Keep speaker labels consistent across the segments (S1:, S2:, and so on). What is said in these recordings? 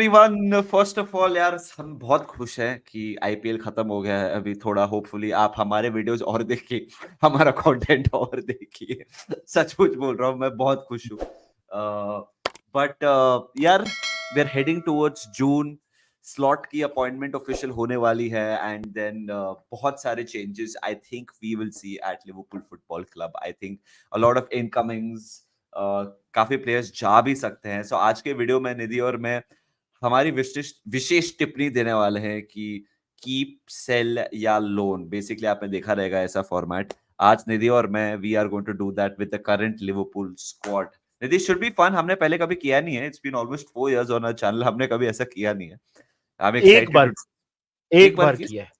S1: Everyone, first of all यार हम बहुत खुश हैं कि आईपीएल खत्म हो गया है। अभी थोड़ा होपफुली आप हमारे वीडियोस और देखिए, हमारा कंटेंट और देखिए। सचमुच बोल रहा हूँ, मैं बहुत खुश हूँ। बट यार, we are heading towards June. Slot की अपॉइंटमेंट ऑफिशियल होने वाली है एंड देन बहुत सारे changes I think we will see at Liverpool football club. I think a lot of incomings, काफी प्लेयर्स जा भी सकते हैं। सो आज के वीडियो में निधि और मैं हमारी विशेष विशेष टिप्पणी देने वाले हैं कि कीप, सेल या लोन। बेसिकली आपने देखा रहेगा ऐसा फॉर्मेट। आज निधि और मैं we are going to do that with the current Liverpool squad. Nidhi, should be fun. हमने पहले कभी किया नहीं है। It's been almost 4 years on our channel, हमने कभी ऐसा किया नहीं है। आई एम
S2: एक
S1: एक्साइटेड
S2: बार
S1: टू। एक
S2: एक
S1: बार
S2: बार
S1: किया।
S2: किया है।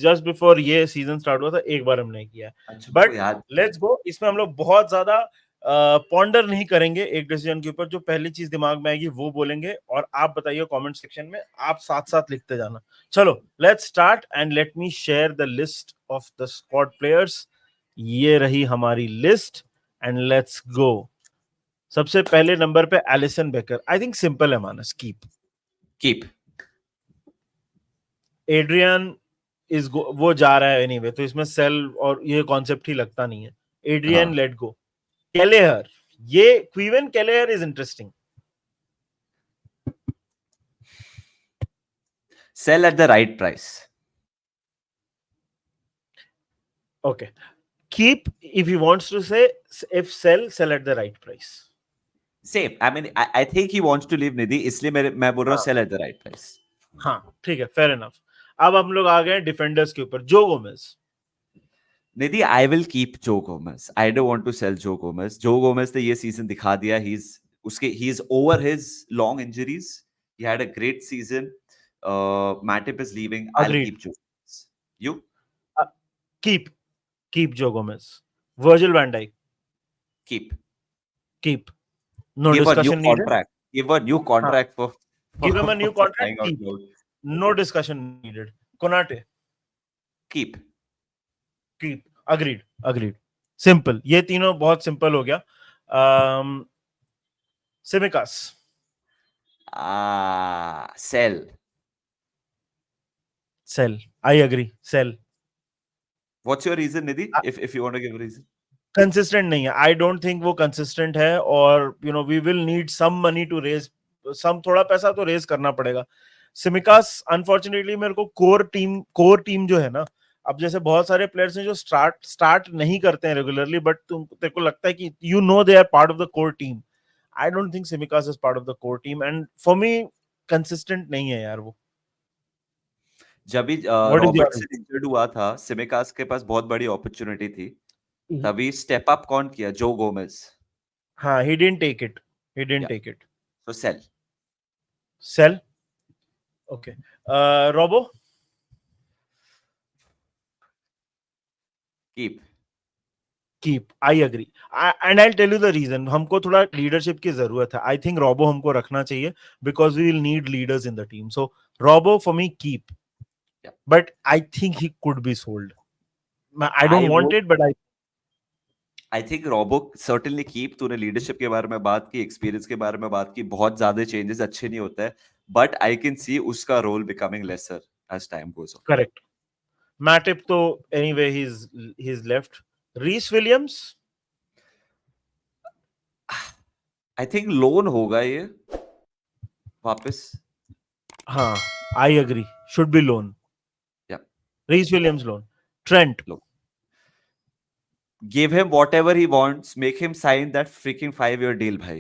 S2: जस्ट बिफोर ये सीजन स्टार्ट हुआ था, एक बार हमने किया है।
S1: अच्छा, मुझको
S2: बट
S1: याद।
S2: Let's go. इसमें हम लोग बहुत ज्यादा पॉन्डर नहीं करेंगे एक डिसीजन के ऊपर। जो पहली चीज दिमाग में आएगी वो बोलेंगे और आप बताइए कमेंट सेक्शन में, आप साथ साथ लिखते जाना। चलो let's start and let me share the list of the squad players. ये रही हमारी लिस्ट एंड लेट्स गो। सबसे पहले नंबर पे Allison baker. I think simple है मानस, कीप।
S1: कीप।
S2: एड्रियन वो जा रहा है एनीवे, तो इसमें सेल और ये कॉन्सेप्ट ही लगता नहीं है। एड्रियन
S1: हाँ।
S2: Late go. केलेहर, ये Caoimhin Kelleher is interesting.
S1: Sell at the right price.
S2: Okay, keep if he wants to say, if sell at the right price.
S1: Same, I mean I think he wants to leave Nidhi, इसलिए मैं बोल रहा हूँ
S2: हाँ
S1: sell at the right price.
S2: हाँ, ठीक है, fair enough. अब हम लोग आ गए डिफेंडर्स के ऊपर। Joe Gomez.
S1: Nidhi, I will keep Joe Gomez. I don't want to sell Joe Gomez. Joe Gomez ने ये सीजन दिखा दिया, he is over his long injuries. He had a great season. Matip is leaving. I will
S2: agreed.
S1: Keep Joe. You?
S2: Keep keep Joe Gomez. Virgil van Dijk,
S1: keep.
S2: Keep. No
S1: give a new
S2: discussion needed.
S1: Contract. Give a new
S2: हाँ,
S1: contract for
S2: give him a new
S1: for
S2: contract,
S1: crying out
S2: keep.
S1: Loud.
S2: No discussion needed. Konate,
S1: keep.
S2: Keep. Agreed, agreed. Simple, ये तीनों बहुत simple हो गया। Tsimikas.
S1: Sell.
S2: Sell, I agree, sell.
S1: What's your reason Nidhi, if you want to give a reason?
S2: Consistent नहीं है। I don't think वो consistent है, और we will need some money to raise, some थोड़ा पैसा तो रेज करना पड़ेगा। सिमिकास अनफॉर्चुनेटली मेरे को कोर टीम जो है ना, अब जैसे बहुत सारे प्लेयर्स हैं जो स्टार्ट नहीं करते हैं रेगुलरली, बट तेरे को लगता है कि they are part of the core team. I don't think Tsimikas is part of the core team, and for me consistent नहीं है यार वो।
S1: जब भी
S2: what is your?
S1: Robertson injured हुआ था, सिमिकास के पास बहुत बड़ी अपॉर्चुनिटी थी। तभी स्टेप अप कौन किया? Joe Gomez.
S2: हाँ, he didn't take it, he didn't
S1: yeah,
S2: take it.
S1: So sell.
S2: Sell. Okay, Robo.
S1: Keep.
S2: Keep, I agree. And I tell you the reason. हमको थोड़ा लीडरशिप की जरूरत है। आई थिंक रोबो हमको रखना चाहिए, because we will need leaders in the team. So Robo for me keep,
S1: yeah,
S2: but I think he could be sold. I don't
S1: I
S2: want
S1: would
S2: it, but
S1: I think Robo certainly keep. तूने leadership के बारे में बात की, experience के बारे में बात की। बहुत ज्यादा चेंजेस अच्छे नहीं होते हैं, बट आई कैन सी उसका role becoming lesser as time goes on.
S2: Correct. Matip तो anyway he is left. Rhys Williams.
S1: I think loan होगा ये वापस।
S2: हाँ, I agree, should be loan.
S1: Yeah,
S2: Rhys Williams loan. Trent.
S1: लो, give him whatever he wants, make him sign that freaking 5-year deal, bhai.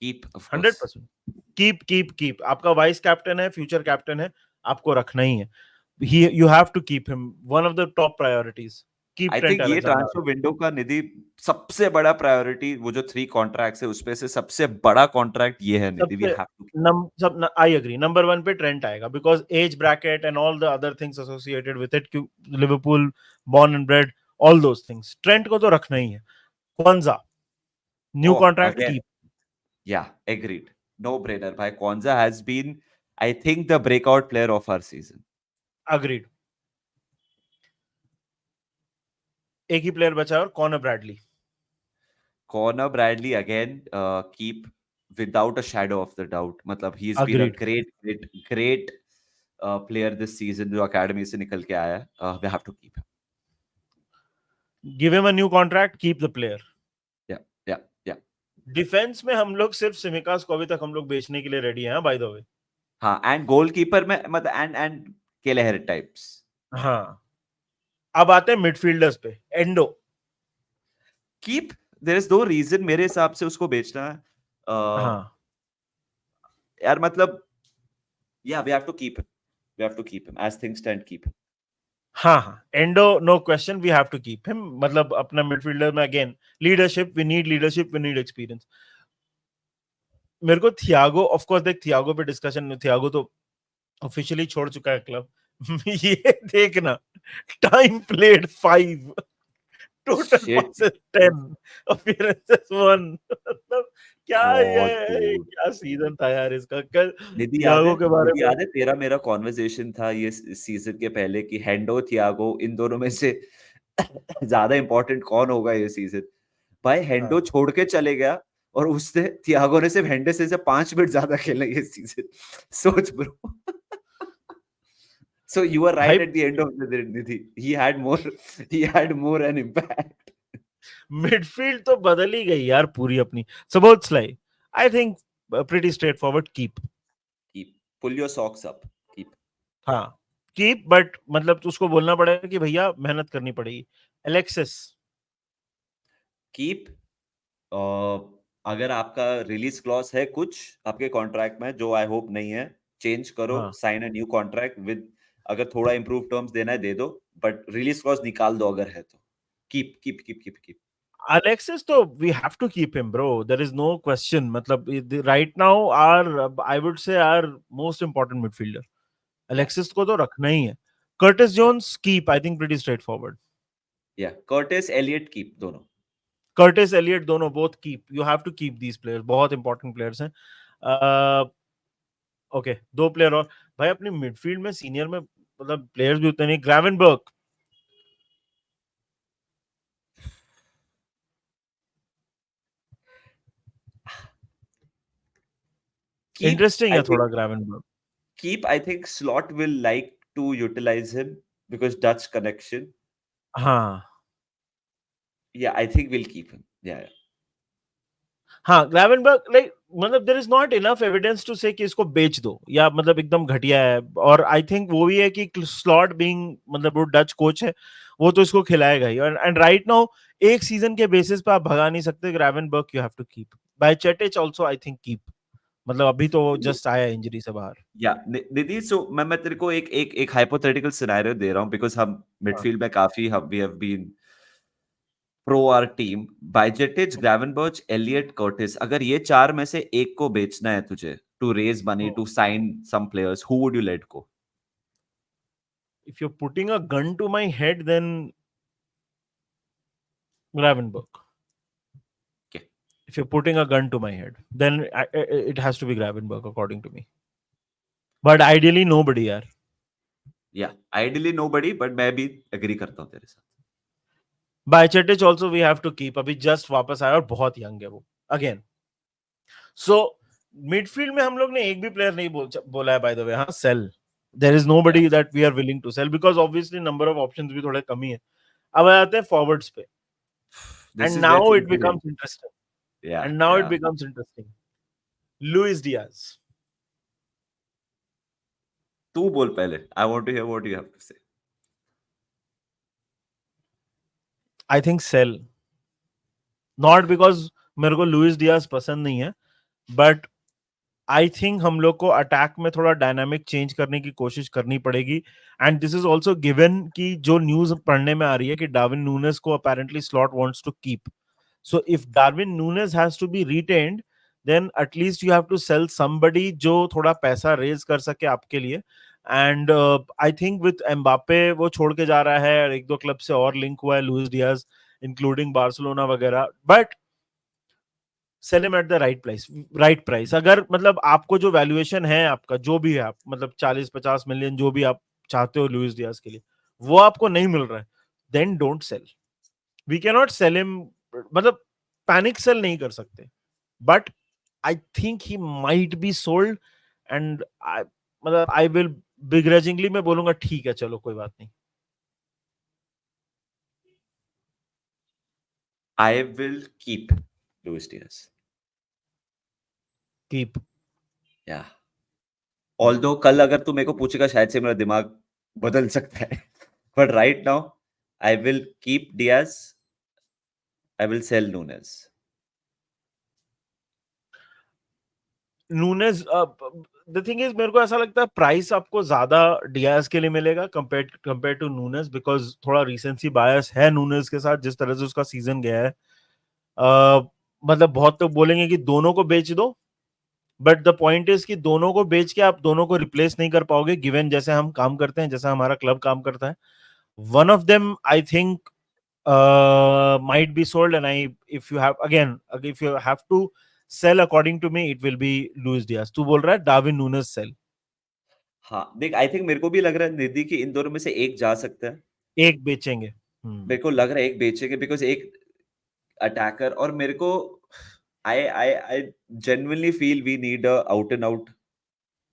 S1: Keep, of course.
S2: 100%। Keep keep keep. आपका vice captain है, future captain है, आपको रखना ही है। You have to keep him, one of the top priorities. Keep
S1: I
S2: Trent
S1: think ये
S2: Alexander.
S1: Transfer window का निधि सबसे बड़ा प्रायोरिटी, वो जो 3 कॉन्ट्रैक्ट्स है उसमें से सबसे बड़ा कॉन्ट्रैक्ट ये है निधि। वी
S2: सबसे
S1: have to.
S2: I agree, number 1 पे ट्रेंट आएगा, because age bracket and all the other things associated with इट। Liverpool, born and bred, all those things. Trent को तो रखना ही है। Quansah, new
S1: oh,
S2: contract,
S1: again.
S2: Keep.
S1: Yeah, agreed. No brainer भाई। Kwanzaa has been, I think, the breakout player of our season.
S2: Agreed. एक ही player बचा है, और Connor Bradley.
S1: Connor Bradley again, keep. without a shadow of the doubt. मतलब he's been a
S2: Agreed.
S1: great player this season जो academy से निकल के आया है. We have to keep him.
S2: Give him a new contract, keep the player.
S1: Yeah.
S2: Defence में हम लोग सिर्फ सिमिकास को अभी तक हम लोग बेचने के लिए रेडी हैं, बाय द वे.
S1: हाँ, एंड गोलकीपर में मतलब एंड केलेहर टाइप्स.
S2: हाँ, अब आते हैं मिडफील्डर्स पे. Endo.
S1: Keep. There is no reason मेरे हिसाब से उसको बेचना है.
S2: हाँ.
S1: यार मतलब yeah we have to keep him as things stand. Keep.
S2: हाँ, and no question, we have to keep him. मतलब अपना मिडफील्डर में again leadership, we need experience. मेरे को थियागो, ऑफ कोर्स देख, थियागो पे डिस्कशन में, थियागो तो ऑफिशियली छोड़ चुका है क्लब. ये देखना, time played 5, total passes 10, appearances 1. मतलब क्या क्या सीजन था यार इसका. कल थियागो के बारे में
S1: याद है तेरा मेरा कॉन्वर्सेशन था ये सीजन के पहले कि हेंडो थियागो इन दोनों में से ज्यादा इंपॉर्टेंट कौन होगा ये सीजन. भाई हेंडो छोड़ के चले गया और उसने थियागो ने सिर्फ हेंडरसन से 5 मिनट ज्यादा खेला ये सीजन. सोच bro. So you were right at the end of the day. He had more an impact.
S2: Midfield तो बदल ही गई यार पूरी अपनी. Szoboszlai, I think pretty straight forward. Keep.
S1: Pull your socks up. Keep.
S2: हाँ, कीप, बट मतलब उसको बोलना पड़ेगा कि भैया मेहनत करनी पड़ेगी. एलेक्सिस.
S1: Keep. अगर आपका रिलीज क्लॉज है कुछ आपके कॉन्ट्रैक्ट में जो आई होप नहीं है, चेंज करो. Sign a new contract with, अगर थोड़ा इंप्रूव टर्म्स देना है दे दो, बट रिलीज क्लॉज निकाल दो अगर है तो. कीप.
S2: Alexis, तो we have to keep him, bro. There is no question. मतलब right now our, I would say, our most important midfielder. Alexis को तो रखना ही है. Curtis Jones keep, I think pretty straightforward.
S1: Yeah, Curtis Elliott keep दोनों.
S2: Curtis Elliott दोनों both keep. You have to keep these players. बहुत important players हैं. Okay, 2 player और भाई अपनी midfield में senior में मतलब players भी उतने नहीं. Gravenberch. Interesting है थोड़ा Gravenberch.
S1: Keep, I think Slot will like to utilize him because Dutch connection.
S2: हाँ.
S1: Yeah, I think we'll keep him. Yeah.
S2: हाँ, ग्रेवेनबर्ग, लाइक मतलब there is not enough evidence to say कि इसको बेच दो या मतलब एकदम घटिया है. और आई थिंक वो भी है कि स्लॉट बीइंग मतलब वो डच कोच है, वो तो इसको खिलाएगा ही. एंड राइट नाउ एक सीजन के बेसिस पे आप भगा नहीं सकते. Gravenberch you have to keep. Bajcetic also I think keep. मतलब अभी तो जस्ट आया इंजरी से बाहर.
S1: या निधि, सो मैं तेरे को एक हाइपोथेटिकल सिनेरियो दे रहा हूं बिकॉज़ हम मिडफील्ड में काफी we have been pro our team. Bajcetic, Gravenberch, Elliott, Curtis, अगर ये 4 में से एक को बेचना है तुझे to raise money to sign some players, who would you let go?
S2: If you're putting a gun to my head, then Gravenberch.
S1: Okay.
S2: If you're putting a gun to my head, then it has to be Gravenberch according to me. But ideally nobody यार.
S1: या ideally nobody, but मैं भी agree करता हूं तेरे साथ.
S2: बायचेटिच also we have to keep. अभी just वापस आया और बहुत यंग है वो अगेन. सो मिडफील्ड में हम लोग ने एक भी प्लेयर नहीं बोला है बाय द वे. हाँ, sell. There is nobody that we are willing to sell because obviously number of options भी थोड़े कम ही है. अब आते हैं फॉरवर्ड्स पे. And now it becomes interesting. Luis Diaz.
S1: तू बोल पहले. I want to hear what you have to say.
S2: I think sell. Not because मेरे को लुइस डियाज पसंद नहीं है, बट आई थिंक हम लोग को अटैक में थोड़ा डायनामिक चेंज करने की कोशिश करनी पड़ेगी. And this is also given कि जो न्यूज पढ़ने में आ रही है कि डार्विन नूनेस को apparently Slot wants to keep. So if Darwin Nunez has to be retained, then at least you have to sell somebody जो थोड़ा पैसा रेज कर सके आपके लिए. And I think with Mbappe वो छोड़ के जा रहा है और 1-2 क्लब से और लिंक हुआ है लुइस डियाज, इंक्लूडिंग बार्सिलोना वगैरह. But cell him at the right price. अगर मतलब आपको जो वैल्यूएशन है आपका जो भी है, आप मतलब 40-50 मिलियन जो भी आप चाहते हो लुइस डियाज के लिए, वो आपको नहीं मिल रहा है, then don't sell. We can not sell him. मतलब पैनिक सेल नहीं कर सकते, but I think he might be sold, and मतलब I will begrudgingly मैं बोलूंगा ठीक है, चलो कोई बात नहीं.
S1: I will keep Luis Diaz.
S2: Keep.
S1: Yeah. Although कल अगर तू मेरे को पूछेगा शायद से मेरा दिमाग बदल सकता है. But right now, I will keep Diaz. I will sell Nunes.
S2: Nunez, the thing is मेरे को ऐसा लगता है प्राइस आपको ज्यादा डियाज के लिए मिलेगा कंपेयर टू नूनेज, बिकॉज थोड़ा रिसेंसी बायस है नूनेज के साथ, जिस तरह से उसका सीजन गया है. मतलब बहुत तो बोलेंगे कि दोनों को बेच दो, बट द पॉइंट इज कि दोनों को बेच के आप दोनों को रिप्लेस नहीं कर पाओगे, गिवन जैसे हम काम करते हैं, जैसा हमारा क्लब काम करता है. One of them I think might be sold, and if you have to sell, according to me it will be Luis Diaz. तू बोल रहा है डार्विन नूनेज सेल.
S1: हाँ देख, आई थिंक मेरे को भी लग रहा है निधि कि इन दोनों में से एक जा सकता है.
S2: एक बेचेंगे.
S1: मेरे को लग रहा है एक बेचेंगे बिकॉज एक अटैकर, और मेरे को I genuinely feel we need a out and out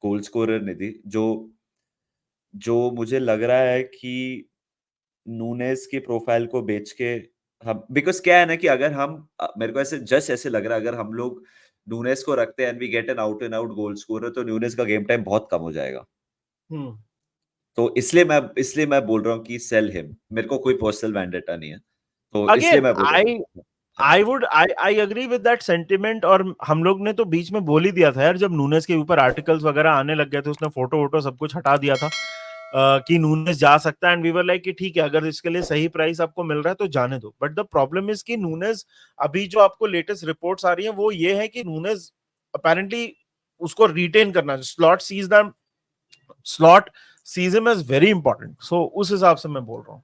S1: goal scorer Nidhi, जो जो मुझे लग रहा है कि नूनेस की प्रोफाइल को बेच के हम, बिकॉज क्या है ना कि अगर हम मेरे को ऐसे जस्ट ऐसे लग रहा है अगर हम लोग नूनेस को रखते हैं and we get an out and out goal scorer, तो नूनेस का गेम टाइम बहुत कम हो जाएगा. तो इसलिए मैं बोल रहा हूँ कि सेल हिम. मेरे को कोई पर्सनल वेंडेटा नहीं है, तो इसलिए
S2: अगेन
S1: मैं बोल रहा हूँ. हाँ.
S2: I agree with that sentiment. और हम लोग ने तो बीच में बोल ही दिया था यार, जब नूनेस के ऊपर आर्टिकल्स वगैरह आने लग गए थे, उसने फोटो वोटो सब कुछ हटा दिया था कि नूनेस जा सकता है, एंड वी वर लाइक कि ठीक है, अगर इसके लिए सही प्राइस आपको मिल रहा है तो जाने दो. बट द प्रॉब्लम इज कि नूनेस, अभी जो आपको लेटेस्ट रिपोर्ट्स आ रही है वो ये है कि नूनेस अपेरेंटली उसको रिटेन करना, Slot sees him as very important. So उस हिसाब से मैं बोल रहा हूँ.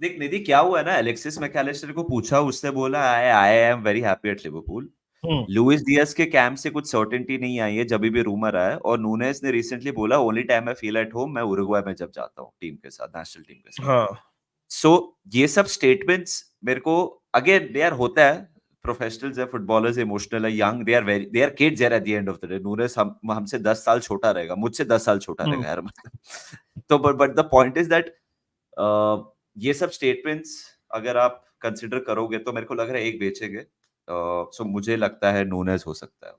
S1: देख निधि क्या हुआ है ना, एलेक्सिस मैकएलिस्टर को पूछा, उसने बोला I I am very happy at Liverpool. Luis Diaz के कैंप से कुछ सर्टेनिटी नहीं आई है, जब भी रूमर आया. और नूनेस ने रिसेंटली बोला only time I feel at home मैं उरुग्वाय में जब जाता हूँ टीम के साथ, नेशनल टीम के साथ.
S2: हाँ.
S1: सो ये सब स्टेटमेंट्स मेरे को, अगेन यार होता है, प्रोफेशनल्स है, फुटबॉलर्स इमोशनल है, यंग, दे आर किड्स यार at the end of the day. Nunez हमसे 10 साल छोटा रहेगा, मुझसे 10 साल छोटा रहेगा यार, मतलब. तो but the point is that ये सब स्टेटमेंट्स अगर आप कंसिडर करोगे तो मेरे को लग रहा है एक बेचेंगे. सो मुझे लगता है नूनेस हो सकता है.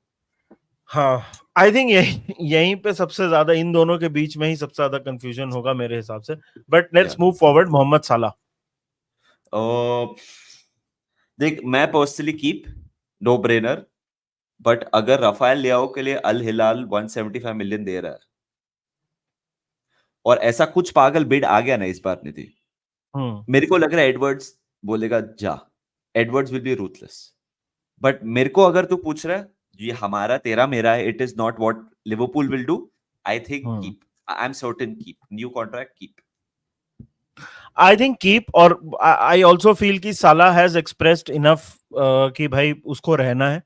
S2: हाँ, आई थिंक यहीं पे सबसे ज्यादा इन दोनों के बीच में ही सबसे ज्यादा कंफ्यूजन होगा मेरे हिसाब से. But let's move forward. Mohamed Salah.
S1: देख मैं personally keep, no brainer. But अगर राफेल लियाओ के लिए अल हिलाल 175 मिलियन दे रहा है और ऐसा कुछ पागल बिड आ गया ना इस बार निधि, मेरे को लग रहा है एडवर्ड्स बोलेगा जा. Edwards will be ruthless. But मेरे को अगर तू पूछ रहा है ये हमारा तेरा मेरा है, it is not what Liverpool will do. I think keep. I am certain keep. New contract keep.
S2: I think keep. और आई ऑल्सो फील कि साला हैज एक्सप्रेस्ड इनफ कि भाई उसको रहना है.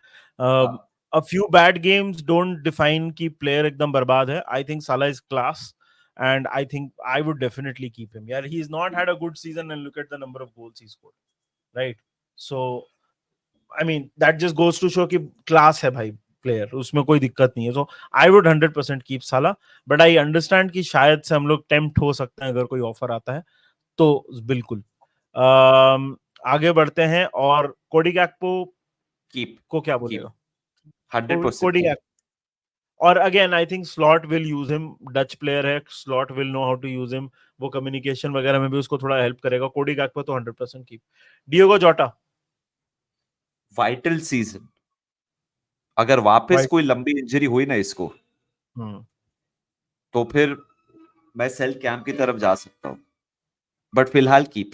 S2: A few bad games don't define कि player एकदम बर्बाद है. आई थिंक साला is class, and I think I would definitely keep him. Yeah, he's not had a good season, and look at the number of goals he scored, right? So I mean that just goes to show कि class है भाई player, उसमें कोई दिक्कत नहीं है. So I would 100% keep Salah, but I understand कि शायद से हम लोग टेम्प्ट हो सकते हैं अगर कोई ऑफर आता है तो. बिल्कुल. आगे बढ़ते हैं. और कोडी गैक्पो
S1: कीप
S2: को क्या बोलेगा?
S1: 100%.
S2: और again I think Slot will use him. Dutch player है, Slot will know how to use him. वो कम्युनिकेशन वगैरह में भी उसको थोड़ा हेल्प करेगा. कोडी गैक्पो तो 100% keep. Diogo Jota.
S1: Vital season. अगर वापस कोई लंबी इंजरी हुई ना इसको, तो फिर मैं सेल कैंप की तरफ जा सकता हूं. बट फिलहाल keep.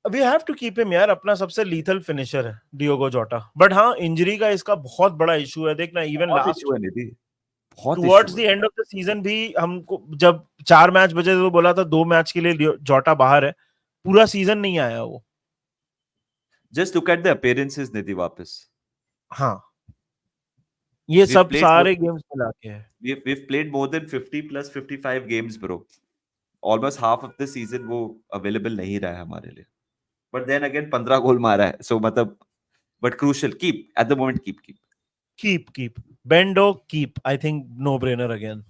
S2: We have to keep him यार. अपना सबसे लीथल फिनिशर है डियोगो जोटा. बट हाँ, इंजरी का इसका बहुत बड़ा इशू है. देखना इवन
S1: बहुत
S2: लास्ट
S1: इशू है निधि, बहुत
S2: टुवर्ड्स
S1: इशू
S2: द
S1: है.
S2: एंड ऑफ द सीजन भी हमको जब 4 मैच बचे तो बोला था 2 मैच के लिए जोटा बाहर है. पूरा सीजन नहीं आया वो.
S1: Just look at the appearances Nidhi वापस.
S2: हाँ, ये
S1: We've
S2: सब
S1: played more,
S2: सारे गेम्स मिला के है.
S1: we've played more than 50 plus 55 games bro. Almost half of the season वो अवेलेबल नहीं रहा है हमारे लिए. But then again 15 गोल मारा है, so मतलब, but crucial. Keep at the moment, keep.
S2: keep Bendo, keep. I think no brainer again.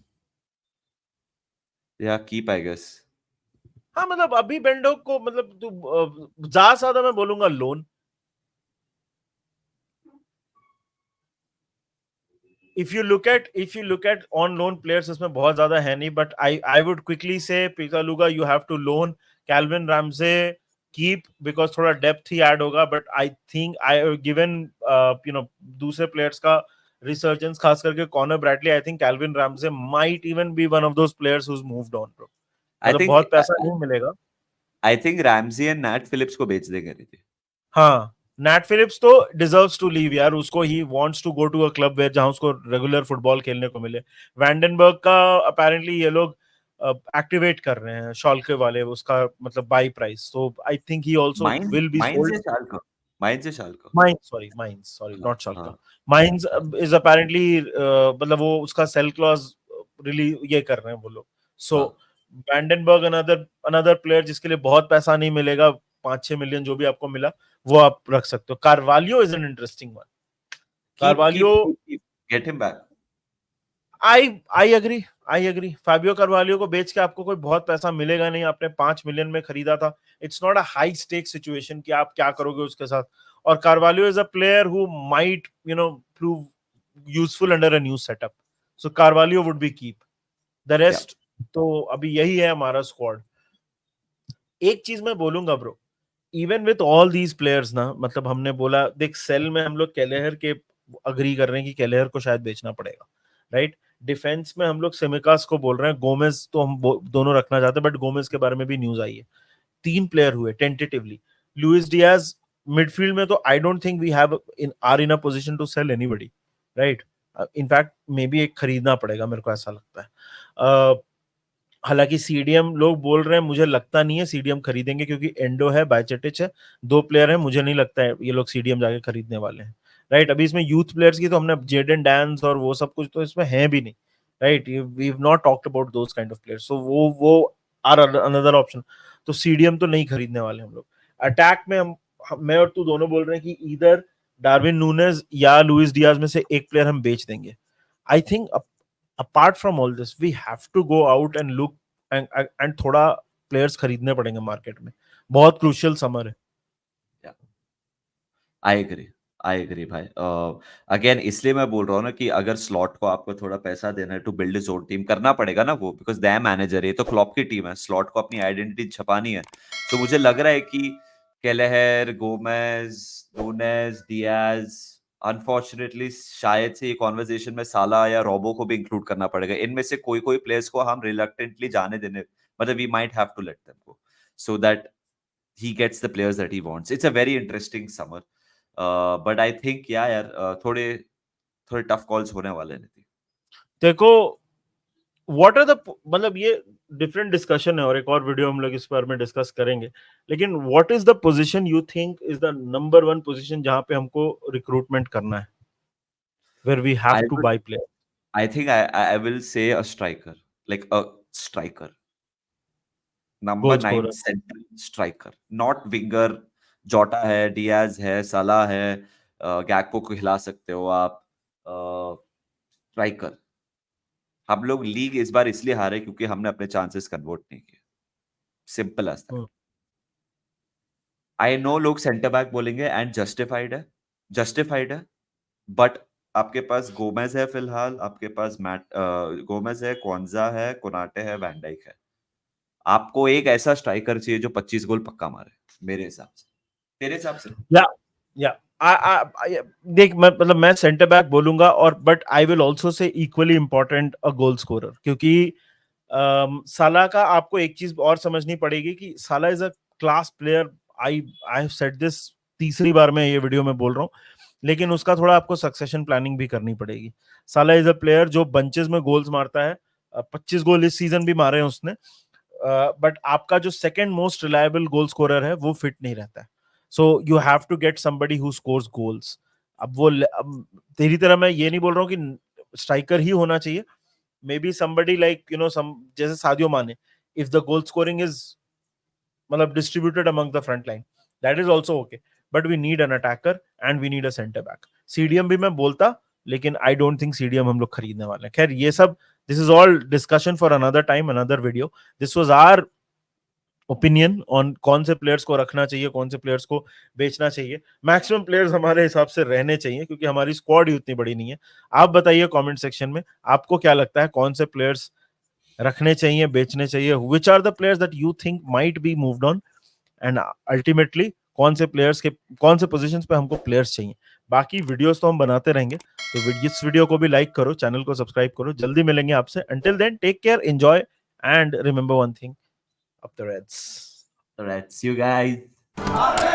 S1: Yeah, keep, I guess.
S2: हाँ मतलब अभी बेंडो को मतलब तू ज्यादा मैं बोलूंगा loan. if you look at on loan players इसमें बहुत ज्यादा है नहीं, but I would quickly say Pitaluga you have to loan, Calvin Ramsey keep because थोड़ा depth ही add होगा, but I think I given दूसरे players का resurgence खास करके Connor Bradley, I think Calvin Ramsey might even be one of those players who's moved on, bro.
S1: I
S2: मतलब
S1: think
S2: बहुत पैसा नहीं मिलेगा.
S1: I think Ramsey and Nat Phillips को बेच देंगे नीति.
S2: हाँ, नैट फिलिप्स तो डिजर्व्स टू लीव यार. उसको ही wants to go to a club where जहां उसको रेगुलर फुटबॉल खेलने को मिले. वैंडनबर्ग का अपेरेंटली ये लोग एक्टिवेट कर रहे हैं शॉल्के वाले उसका मतलब by price. So I think he also will be
S1: Mainz
S2: sold.
S1: या Schalke? Mainz या Schalke?
S2: माइंस सॉरी
S1: हाँ,
S2: नॉट शॉल्के.
S1: हाँ,
S2: माइंस
S1: हाँ.
S2: इज अपेरेंटली मतलब वो उसका सेल क्लॉज रिली ये कर रहे हैं वो लोग. सो
S1: हाँ.
S2: वैंडनबर्ग अनदर प्लेयर जिसके लिए बहुत पैसा नहीं मिलेगा, 5-6 मिलियन जो भी आपको मिला वो आप रख सकते हो. Carvalho is an interesting one. Carvalho
S1: Keep. Get him back.
S2: I agree. Fabio Carvalho को बेच के आपको कोई बहुत पैसा मिलेगा नहीं. आपने 5 मिलियन में खरीदा था. It's not a high stake situation कि आप क्या करोगे उसके साथ. और Carvalho is a player who might prove useful under a new setup. So Carvalho would be keep. The
S1: Yeah.
S2: Rest तो अभी यही है हमारा स्क्वाड. एक चीज मैं बोलूंगा bro, even with all these players ना, मतलब हमने बोला देख सेल में हम लोग केलेहर के अग्री कर रहे हैं कि केलेहर को शायद बेचना पड़ेगा, राइट. डिफेंस में हम लोग सेमिकास को बोल रहे हैं. गोमेज तो हम दोनों रखना चाहते हैं, बट गोमेज के बारे में भी न्यूज आई है. 3 प्लेयर हुए टेंटेटिवली. Luis Diaz. मिडफील्ड में तो I don't think we have in a position to sell anybody, right. In fact maybe एक खरीदना पड़ेगा, मेरे को ऐसा लगता है. हालांकि सीडीएम लोग बोल रहे हैं, मुझे लगता नहीं है सीडीएम खरीदेंगे क्योंकि एंडो है, बायचेटिच है, 2 प्लेयर हैं. मुझे नहीं लगता है ये लोग सीडीएम जाके खरीदने वाले हैं, राइट. अभी इसमें यूथ प्लेयर्स की तो हमने जेडन डैंस और वो सब कुछ तो इसमें है भी नहीं, right. We have not talked about those kind of players. So वो आर अनदर ऑप्शन. तो सीडीएम तो नहीं खरीदने वाले हम लोग. अटैक में मैं और तू दोनों बोल रहे हैं कि इधर डार्विन नूनेज या लुइस डियाज में से एक प्लेयर हम बेच देंगे. I think apart from all this we have to go out and look and थोड़ा प्लेयर्स खरीदने पड़ेंगे मार्केट में. बहुत क्रूशियल समर है.
S1: Yeah. I agree भाई. अगेन इसलिए मैं बोल रहा हूँ ना कि अगर स्लॉट को आपको थोड़ा पैसा देना है to build his own team, करना पड़ेगा ना वो, बिकॉज दे मैनेजर. ये तो क्लॉप की टीम है. स्लॉट को अपनी आइडेंटिटी छपानी है. तो मुझे लग रहा है कि Kelleher, Gomez, Nunez, Diaz, unfortunately शायद से ये कॉन्वर्जेशन में साला या रोबो को भी इंक्लूड करना पड़ेगा. इनमें से कोई कोई प्लेयर्स को हम रिलक्टेंटली जाने देने, मतलब we might have to let them go so that he gets the players that he wants. It's a very interesting summer. But I think यार थोड़े थोड़े टफ कॉल्स होने वाले हैं नीति.
S2: देखो व्हाट आर द मतलब ये डिफरेंट डिस्कशन है और एक और वीडियो हम लोग इस बारे में डिस्कस करेंगे. लेकिन what is the position you think is the number 1 position जहां पे हमको रिक्रूटमेंट करना है, where we have
S1: I
S2: too
S1: would,
S2: buy player.
S1: I think I will say a striker, like a striker,
S2: goal
S1: number 9
S2: scorer.
S1: central striker, not winger. जोटा है, Diaz है, साला है, गैक्पो को हिला सकते हो आप. स्ट्राइकर. हम लोग लीग इस बार इसलिए हारे क्योंकि हमने अपने चांसेस कन्वर्ट नहीं किए. Simple as that. I know लोग सेंटर बैक बोलेंगे एंड जस्टिफाइड है. बट आपके पास गोमेज है फिलहाल, आपके पास मैट गोमेज है, क्वांजा है, कोनाटे है, वैन डाइक है. आपको एक ऐसा स्ट्राइकर चाहिए जो 25 गोल पक्का मारे, मेरे हिसाब से. तेरे हिसाब से?
S2: या देख मैं मतलब मैं सेंटर बैक बोलूंगा और but I will also say equally important a goal scorer. क्योंकि साला का आपको एक चीज और समझनी पड़ेगी कि साला is a class player. I have said this तीसरी बार मैं ये वीडियो में बोल रहा हूँ, लेकिन उसका थोड़ा आपको सक्सेशन प्लानिंग भी करनी पड़ेगी. साला इज अ प्लेयर जो बंचेस में गोल्स मारता है. 25 गोल इस सीजन भी मारे हैं उसने. बट आपका जो second most reliable goal scorer है वो फिट नहीं रहता है. So you have to get somebody who scores goals. अब तेरी तरह मैं ये नहीं बोल रहा हूँ कि स्ट्राइकर ही होना चाहिए. Maybe somebody like some जैसे Sadio Mane, if the goal scoring is मतलब distributed among the front line, that is also okay. But we need an attacker and we need a centre back. CDM भी मैं बोलता, लेकिन आई don't think CDM हम लोग खरीदने वाले हैं। खैर ये सब, this is all discussion for another time, another video. This was our opinion on कौन से प्लेयर्स को रखना चाहिए, कौन से प्लेयर्स को बेचना चाहिए। मैक्सिमम प्लेयर्स हमारे हिसाब से रहने चाहिए क्योंकि हमारी स्क्वाड ही उतनी बड़ी नहीं है। आप बताइए कमेंट सेक्शन में आपको क्या लगता है, कौन से प्लेयर्स रखने चाहिए, बेचने चाहिए, which are the players that you think might be moved on, and ultimately कौन से प्लेयर्स के कौन से पोजीशंस पे हमको प्लेयर्स चाहिए। बाकी वीडियोस तो हम बनाते रहेंगे, तो इस वीडियो को भी लाइक करो, चैनल को सब्सक्राइब करो। जल्दी मिलेंगे आपसे, until then take care, enjoy and remember one thing, up the Reds.
S1: All right, see you guys.